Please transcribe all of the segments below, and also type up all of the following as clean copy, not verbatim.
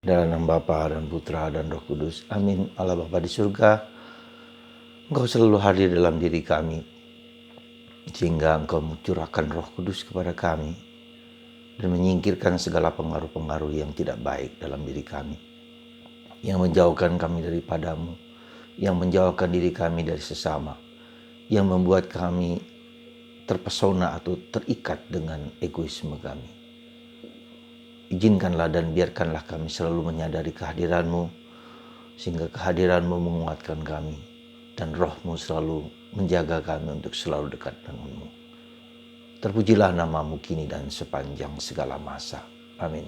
Dalam nama Bapa dan Putra dan Roh Kudus. Amin. Allah Bapa di surga, Engkau selalu hadir dalam diri kami, sehingga Engkau mencurahkan Roh Kudus kepada kami dan menyingkirkan segala pengaruh-pengaruh yang tidak baik dalam diri kami, yang menjauhkan kami daripadamu, yang menjauhkan diri kami dari sesama, yang membuat kami terpesona atau terikat dengan egoisme kami. Izinkanlah dan biarkanlah kami selalu menyadari kehadiran-Mu, sehingga kehadiran-Mu menguatkan kami, dan Roh-Mu selalu menjaga kami untuk selalu dekat dengan-Mu. Terpujilah nama-Mu kini dan sepanjang segala masa. Amin.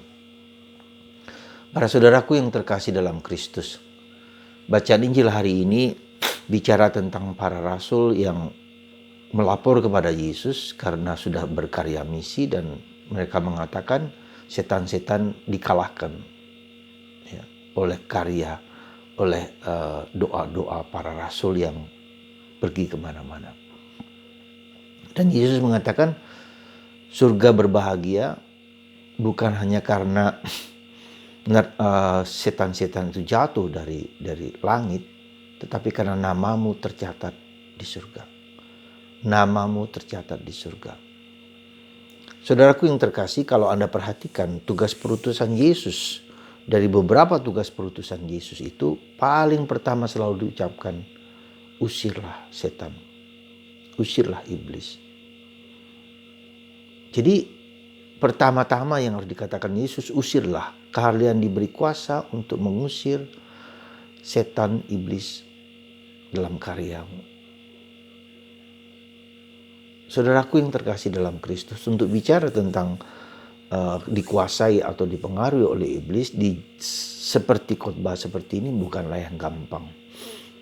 Para saudaraku yang terkasih dalam Kristus, bacaan Injil hari ini bicara tentang para rasul yang melapor kepada Yesus karena sudah berkarya misi, dan mereka mengatakan setan-setan dikalahkan oleh karya, oleh doa-doa para rasul yang pergi kemana-mana. Dan Yesus mengatakan surga berbahagia bukan hanya karena setan-setan itu jatuh dari langit, tetapi karena namamu tercatat di surga. Namamu tercatat di surga. Saudaraku yang terkasih, kalau Anda perhatikan tugas perutusan Yesus, dari beberapa tugas perutusan Yesus itu paling pertama selalu diucapkan, usirlah setan, usirlah iblis. Jadi pertama-tama yang harus dikatakan Yesus, usirlah, kalian diberi kuasa untuk mengusir setan iblis dalam karyamu. Saudaraku yang terkasih dalam Kristus, untuk bicara tentang dikuasai atau dipengaruhi oleh iblis seperti khotbah seperti ini bukanlah yang gampang.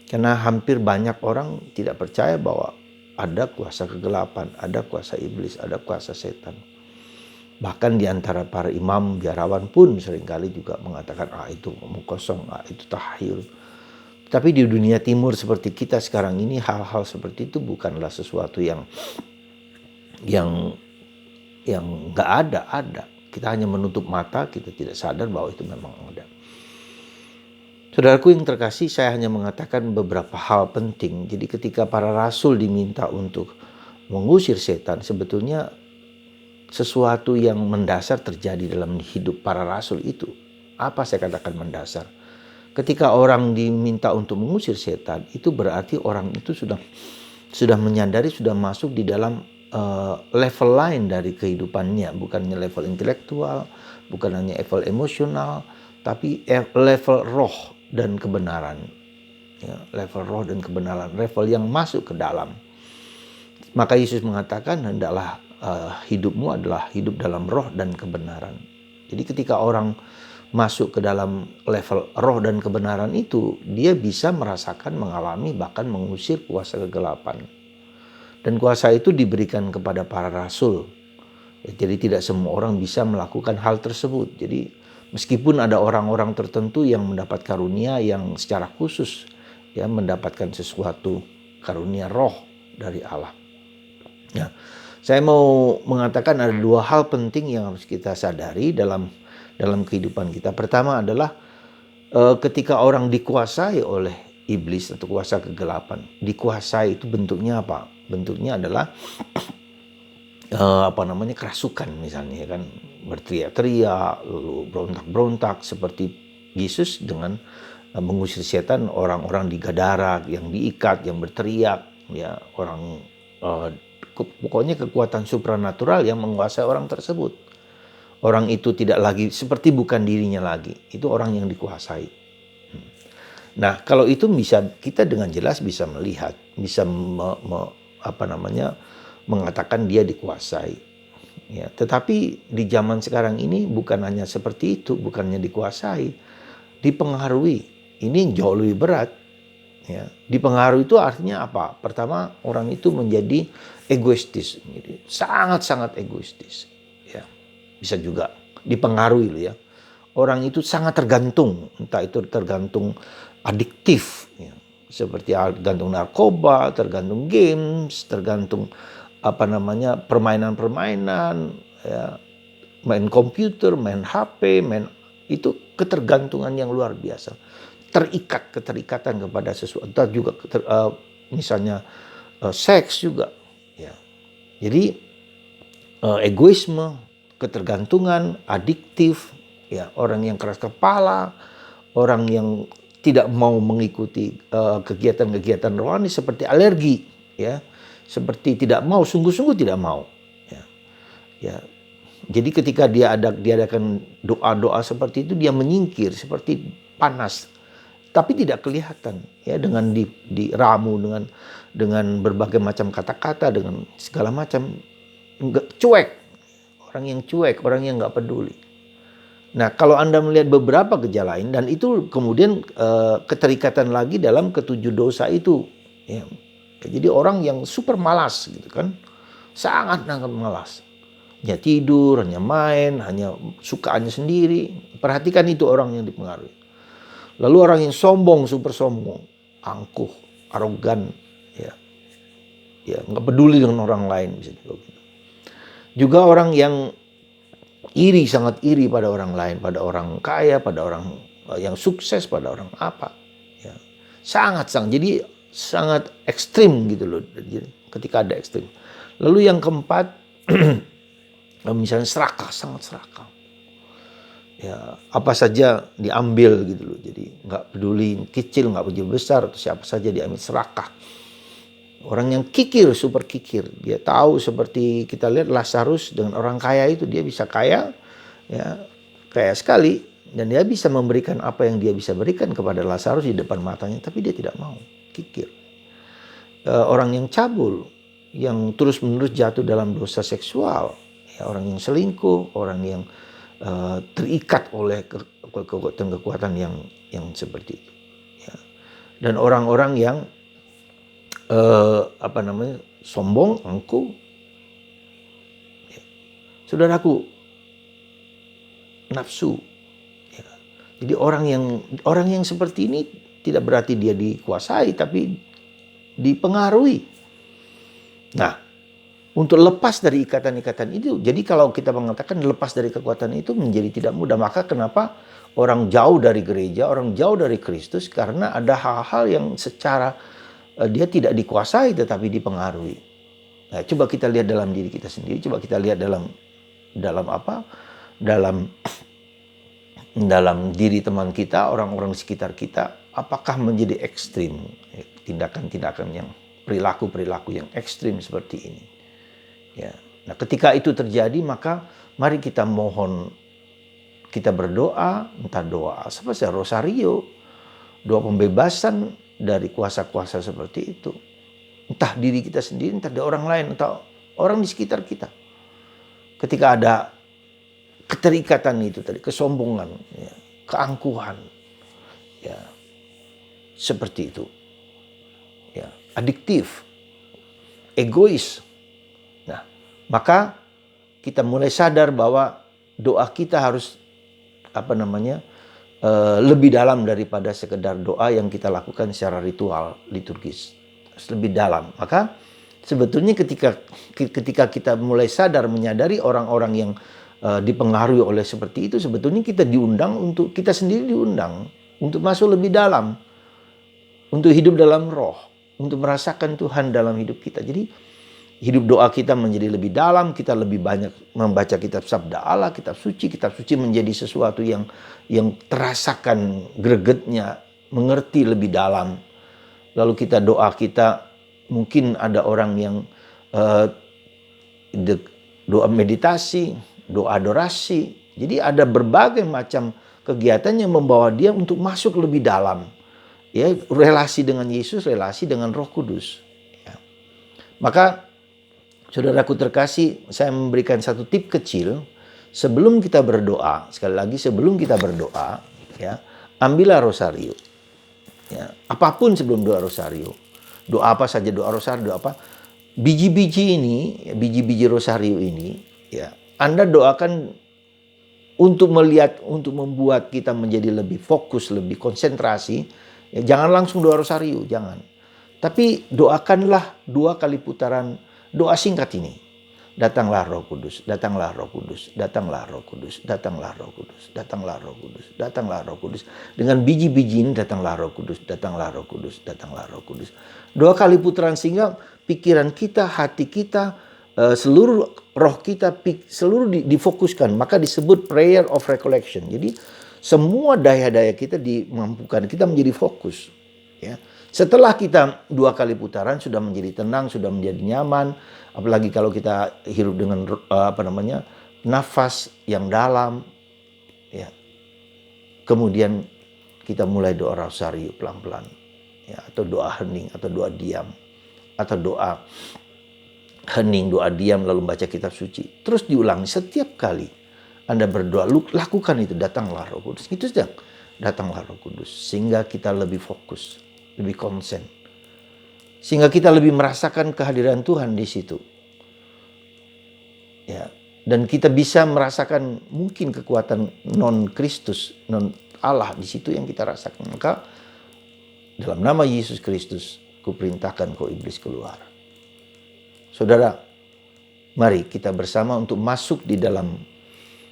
Karena hampir banyak orang tidak percaya bahwa ada kuasa kegelapan, ada kuasa iblis, ada kuasa setan. Bahkan di antara para imam biarawan pun seringkali juga mengatakan, itu omong kosong, itu tahayul. Tapi di dunia timur seperti kita sekarang ini, hal-hal seperti itu bukanlah sesuatu yang nggak ada. Kita hanya menutup mata, kita tidak sadar bahwa itu memang ada. Saudaraku yang terkasih, saya hanya mengatakan beberapa hal penting. Jadi ketika para rasul diminta untuk mengusir setan, sebetulnya sesuatu yang mendasar terjadi dalam hidup para rasul itu. Apa saya katakan mendasar? Ketika orang diminta untuk mengusir setan, itu berarti orang itu sudah menyadari, sudah masuk di dalam level lain dari kehidupannya, bukannya level intelektual, bukan hanya level emosional, tapi level roh dan kebenaran. Level roh dan kebenaran, level yang masuk ke dalam. Maka Yesus mengatakan, hendaklah hidupmu adalah hidup dalam roh dan kebenaran. Jadi ketika orang masuk ke dalam level roh dan kebenaran itu, dia bisa merasakan, mengalami, bahkan mengusir kuasa kegelapan. Dan kuasa itu diberikan kepada para rasul. Jadi tidak semua orang bisa melakukan hal tersebut. Jadi meskipun ada orang-orang tertentu yang mendapat karunia yang secara khusus mendapatkan sesuatu karunia roh dari Allah. Saya mau mengatakan ada dua hal penting yang harus kita sadari dalam kehidupan kita. Pertama adalah ketika orang dikuasai oleh iblis atau kuasa kegelapan, dikuasai itu bentuknya apa? Bentuknya adalah kerasukan misalnya kan, berteriak-teriak, lalu berontak-berontak seperti Yesus dengan mengusir setan, orang-orang di Gadara yang diikat, yang berteriak, orang pokoknya kekuatan supranatural yang menguasai orang tersebut. Orang itu tidak lagi seperti bukan dirinya lagi, itu orang yang dikuasai. Nah, kalau itu bisa kita dengan jelas bisa melihat, bisa mengatakan dia dikuasai. Tetapi di zaman sekarang ini bukan hanya seperti itu, bukannya dikuasai, dipengaruhi. Ini jauh lebih berat. Dipengaruhi itu artinya apa? Pertama, orang itu menjadi egoistis, sangat-sangat egoistis. Bisa juga dipengaruhi Orang itu sangat tergantung, entah itu tergantung adiktif, seperti tergantung narkoba, tergantung games, tergantung permainan-permainan, main komputer, main HP, itu ketergantungan yang luar biasa. Keterikatan kepada sesuatu. Entah juga misalnya seks juga. Ya. Jadi egoisme, ketergantungan, adiktif, ya, orang yang keras kepala, orang yang tidak mau mengikuti kegiatan-kegiatan rohani seperti alergi, ya, seperti tidak mau, sungguh-sungguh tidak mau, ya, ya. Jadi ketika dia diadakan doa-doa seperti itu, dia menyingkir seperti panas, tapi tidak kelihatan, ya, dengan diramu dengan berbagai macam kata-kata, dengan segala macam, cuek, orang yang nggak peduli. Nah, kalau Anda melihat beberapa gejala lain, dan itu kemudian keterikatan lagi dalam ketujuh dosa itu. Ya. Jadi orang yang super malas gitu kan, sangat malas. Hanya tidur, hanya main, hanya sukaannya sendiri. Perhatikan itu orang yang dipengaruhi. Lalu orang yang sombong, super sombong, angkuh, arogan, ya nggak peduli dengan orang lain, bisa juga orang yang iri, sangat iri pada orang lain, pada orang kaya, pada orang yang sukses, pada orang apa, ya. Sangat, jadi sangat ekstrim gitu loh, ketika ada ekstrim. Lalu yang keempat, misalnya serakah, sangat serakah. Ya, apa saja diambil gitu loh, jadi nggak peduli kecil, nggak peduli besar, atau siapa saja diambil, serakah. Orang yang kikir, super kikir. Dia tahu, seperti kita lihat Lazarus dengan orang kaya itu, dia bisa kaya, ya, kaya sekali, dan dia bisa memberikan apa yang dia bisa berikan kepada Lazarus di depan matanya, tapi dia tidak mau, kikir. Orang yang cabul, yang terus-menerus jatuh dalam dosa seksual, ya, orang yang selingkuh, orang yang terikat oleh kekuatan yang seperti itu, ya. Dan orang-orang yang sombong, angkuh, ya. Saudaraku, nafsu, ya. Jadi orang yang seperti ini tidak berarti dia dikuasai, tapi dipengaruhi. Nah, untuk lepas dari ikatan-ikatan itu, jadi kalau kita mengatakan lepas dari kekuatan itu menjadi tidak mudah, maka kenapa orang jauh dari gereja, orang jauh dari Kristus? Karena ada hal-hal yang secara dia tidak dikuasai tetapi dipengaruhi. Nah, coba kita lihat dalam diri kita sendiri, coba kita lihat dalam diri teman kita, orang-orang sekitar kita, apakah menjadi ekstrim, tindakan-tindakan yang perilaku-perilaku yang ekstrim seperti ini. Ya. Nah, ketika itu terjadi, maka mari kita mohon, kita berdoa, entah doa seperti rosario, doa pembebasan dari kuasa-kuasa seperti itu. Entah diri kita sendiri, entah dari orang lain, entah orang di sekitar kita. Ketika ada keterikatan itu tadi, kesombongan, ya, keangkuhan, ya, seperti itu, ya, adiktif, egois. Nah, maka kita mulai sadar bahwa doa kita harus lebih dalam daripada sekedar doa yang kita lakukan secara ritual liturgis, harus lebih dalam. Maka sebetulnya ketika kita mulai sadar, menyadari orang-orang yang dipengaruhi oleh seperti itu, sebetulnya kita sendiri diundang untuk masuk lebih dalam, untuk hidup dalam roh, untuk merasakan Tuhan dalam hidup kita. Jadi hidup doa kita menjadi lebih dalam, kita lebih banyak membaca kitab sabda Allah, kitab suci menjadi sesuatu yang terasakan gregetnya, mengerti lebih dalam. Lalu kita mungkin ada orang yang doa meditasi, doa adorasi. Jadi ada berbagai macam kegiatan yang membawa dia untuk masuk lebih dalam, ya, relasi dengan Yesus, relasi dengan Roh Kudus, ya. Maka saudaraku terkasih, saya memberikan satu tip kecil sebelum kita berdoa. Sekali lagi, sebelum kita berdoa, ya, ambillah rosario, ya, apapun sebelum doa rosario. Doa apa saja, doa rosario, doa apa, biji-biji rosario ini, ya, Anda doakan untuk membuat kita menjadi lebih fokus, lebih konsentrasi. Ya, jangan langsung doa rosario, jangan. Tapi doakanlah 2 kali putaran doa singkat ini. Datanglah Roh Kudus, datanglah Roh Kudus, datanglah Roh Kudus, datanglah Roh Kudus, datanglah Roh Kudus, datanglah Roh Kudus. Dengan biji-biji ini datanglah Roh Kudus, datanglah Roh Kudus, datanglah Roh Kudus. 2 kali putaran sehingga pikiran kita, hati kita, seluruh roh kita, seluruh difokuskan. Maka disebut prayer of recollection. Jadi semua daya-daya kita dimampukan, kita menjadi fokus. Ya. Setelah kita 2 kali putaran sudah menjadi tenang, sudah menjadi nyaman, apalagi kalau kita hirup dengan nafas yang dalam, ya. Kemudian kita mulai doa rosario pelan-pelan, ya, atau doa hening, atau doa diam, atau doa hening, doa diam, lalu baca kitab suci. Terus diulangi setiap kali Anda berdoa, lakukan itu, datanglah Roh Kudus. Itu saja, datanglah Roh Kudus, sehingga kita lebih fokus, lebih konsen, sehingga kita lebih merasakan kehadiran Tuhan di situ, ya. Dan kita bisa merasakan mungkin kekuatan non Kristus, non Allah di situ yang kita rasakan. Maka dalam nama Yesus Kristus, kuperintahkan kau iblis keluar. Saudara, mari kita bersama untuk masuk di dalam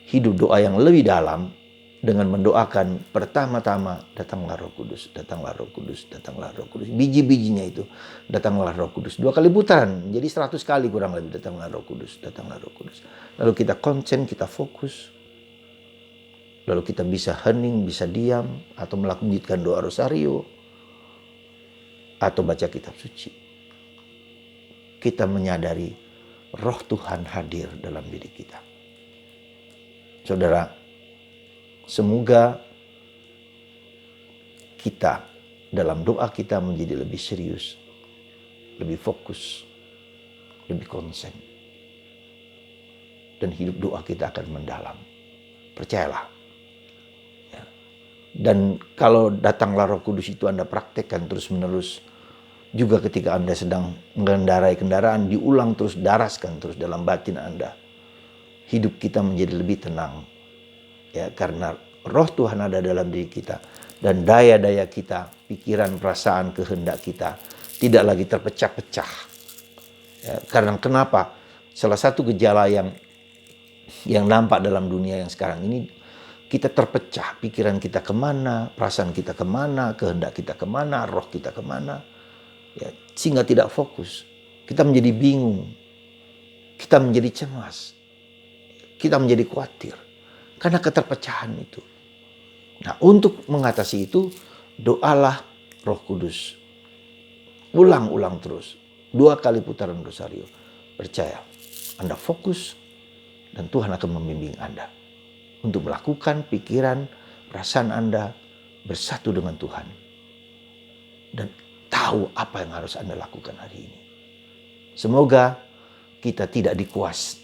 hidup doa yang lebih dalam dengan mendoakan pertama-tama, datanglah Roh Kudus, datanglah Roh Kudus, datanglah Roh Kudus. Biji-bijinya itu, datanglah Roh Kudus. 2 kali putaran, jadi 100 kali kurang lebih, datanglah Roh Kudus, datanglah Roh Kudus. Lalu kita konsen, kita fokus. Lalu kita bisa hening, bisa diam, atau melanjutkan doa rosario, atau baca kitab suci. Kita menyadari Roh Tuhan hadir dalam diri kita. Saudara, semoga kita dalam doa kita menjadi lebih serius, lebih fokus, lebih konsen. Dan hidup doa kita akan mendalam. Percayalah. Ya. Dan kalau datanglah Roh Kudus itu Anda praktekkan terus-menerus. Juga ketika Anda sedang mengendarai kendaraan, diulang terus, daraskan terus dalam batin Anda. Hidup kita menjadi lebih tenang. Ya, karena Roh Tuhan ada dalam diri kita. Dan daya-daya kita, pikiran, perasaan, kehendak kita tidak lagi terpecah-pecah. Ya, karena kenapa? Salah satu gejala yang nampak dalam dunia yang sekarang ini, kita terpecah. Pikiran kita kemana, perasaan kita kemana, kehendak kita kemana, roh kita kemana. Ya, sehingga tidak fokus. Kita menjadi bingung. Kita menjadi cemas. Kita menjadi khawatir. Karena keterpecahan itu. Nah, untuk mengatasi itu, doalah Roh Kudus. Ulang-ulang terus. 2 kali putaran rosario. Percaya, Anda fokus dan Tuhan akan membimbing Anda untuk melakukan pikiran, perasaan Anda bersatu dengan Tuhan. Dan tahu apa yang harus Anda lakukan hari ini. Semoga kita tidak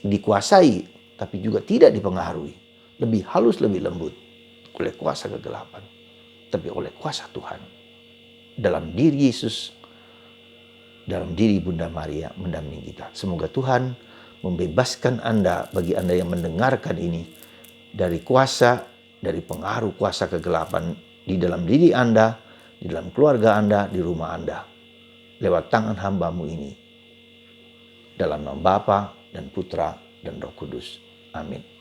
dikuasai, tapi juga tidak dipengaruhi. Lebih halus, lebih lembut oleh kuasa kegelapan, tapi oleh kuasa Tuhan. Dalam diri Yesus, dalam diri Bunda Maria mendampingi kita. Semoga Tuhan membebaskan Anda, bagi Anda yang mendengarkan ini, dari kuasa, dari pengaruh kuasa kegelapan di dalam diri Anda, di dalam keluarga Anda, di rumah Anda. Lewat tangan hamba-Mu ini. Dalam nama Bapa dan Putra dan Roh Kudus. Amin.